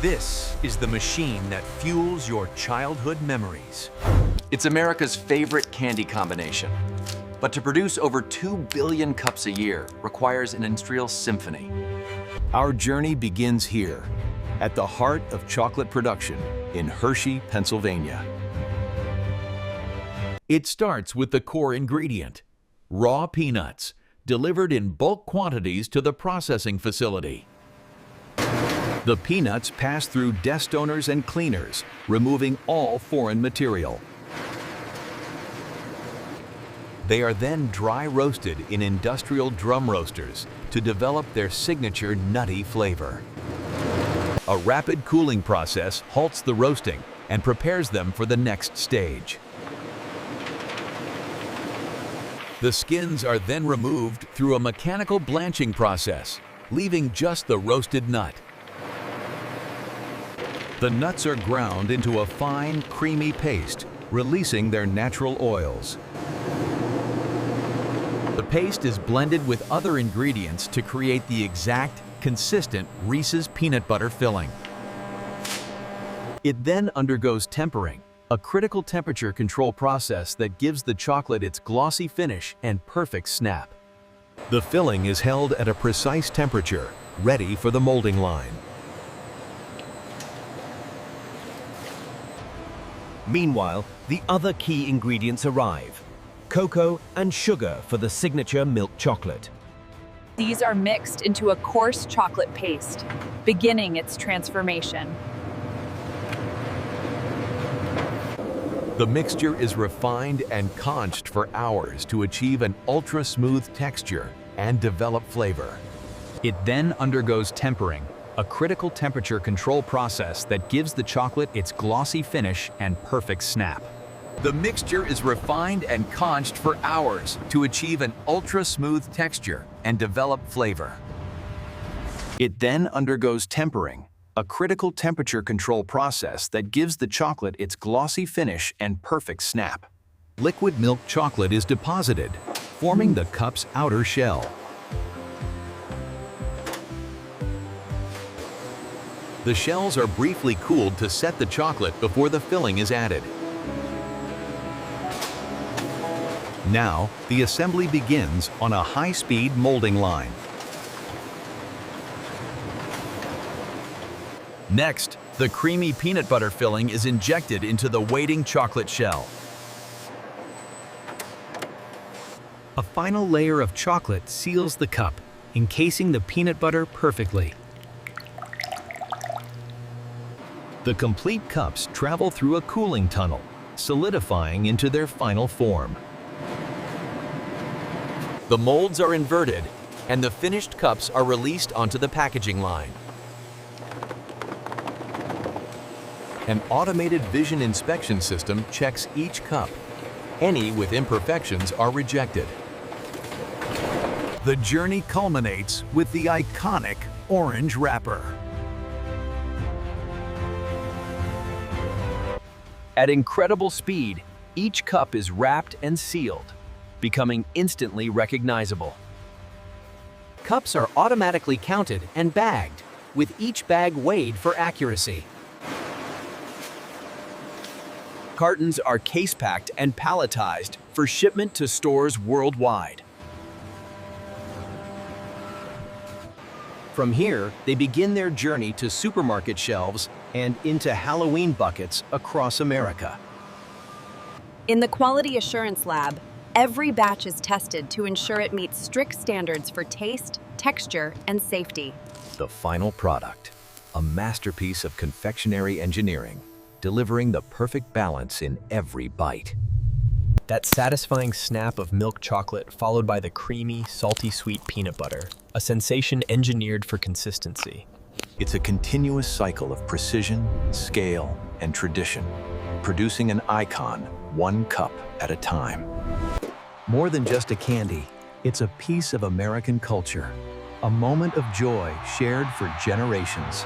This is the machine that fuels your childhood memories. It's America's favorite candy combination. But to produce over 2 billion cups a year requires an industrial symphony. Our journey begins here, at the heart of chocolate production in Hershey, Pennsylvania. It starts with the core ingredient, raw peanuts, delivered in bulk quantities to the processing facility. The peanuts pass through destoners and cleaners, removing all foreign material. They are then dry roasted in industrial drum roasters to develop their signature nutty flavor. A rapid cooling process halts the roasting and prepares them for the next stage. The skins are then removed through a mechanical blanching process, leaving just the roasted nut. The nuts are ground into a fine, creamy paste, releasing their natural oils. The paste is blended with other ingredients to create the exact, consistent Reese's peanut butter filling. It then undergoes tempering, a critical temperature control process that gives the chocolate its glossy finish and perfect snap. The filling is held at a precise temperature, ready for the molding line. Meanwhile, the other key ingredients arrive: cocoa and sugar for the signature milk chocolate. These are mixed into a coarse chocolate paste, beginning its transformation. The mixture is refined and conched for hours to achieve an ultra-smooth texture and develop flavor. It then undergoes tempering, a critical temperature control process that gives the chocolate its glossy finish and perfect snap. The mixture is refined and conched for hours to achieve an ultra-smooth texture and develop flavor. It then undergoes tempering, a critical temperature control process that gives the chocolate its glossy finish and perfect snap. Liquid milk chocolate is deposited, forming the cup's outer shell. The shells are briefly cooled to set the chocolate before the filling is added. Now, the assembly begins on a high-speed molding line. Next, the creamy peanut butter filling is injected into the waiting chocolate shell. A final layer of chocolate seals the cup, encasing the peanut butter perfectly. The complete cups travel through a cooling tunnel, solidifying into their final form. The molds are inverted, and the finished cups are released onto the packaging line. An automated vision inspection system checks each cup. Any with imperfections are rejected. The journey culminates with the iconic orange wrapper. At incredible speed, each cup is wrapped and sealed, becoming instantly recognizable. Cups are automatically counted and bagged, with each bag weighed for accuracy. Cartons are case-packed and palletized for shipment to stores worldwide. From here, they begin their journey to supermarket shelves and into Halloween buckets across America. In the Quality Assurance Lab, every batch is tested to ensure it meets strict standards for taste, texture, and safety. The final product, a masterpiece of confectionery engineering, delivering the perfect balance in every bite. That satisfying snap of milk chocolate followed by the creamy, salty sweet peanut butter, a sensation engineered for consistency. It's a continuous cycle of precision, scale, and tradition, producing an icon, one cup at a time. More than just a candy, it's a piece of American culture, a moment of joy shared for generations.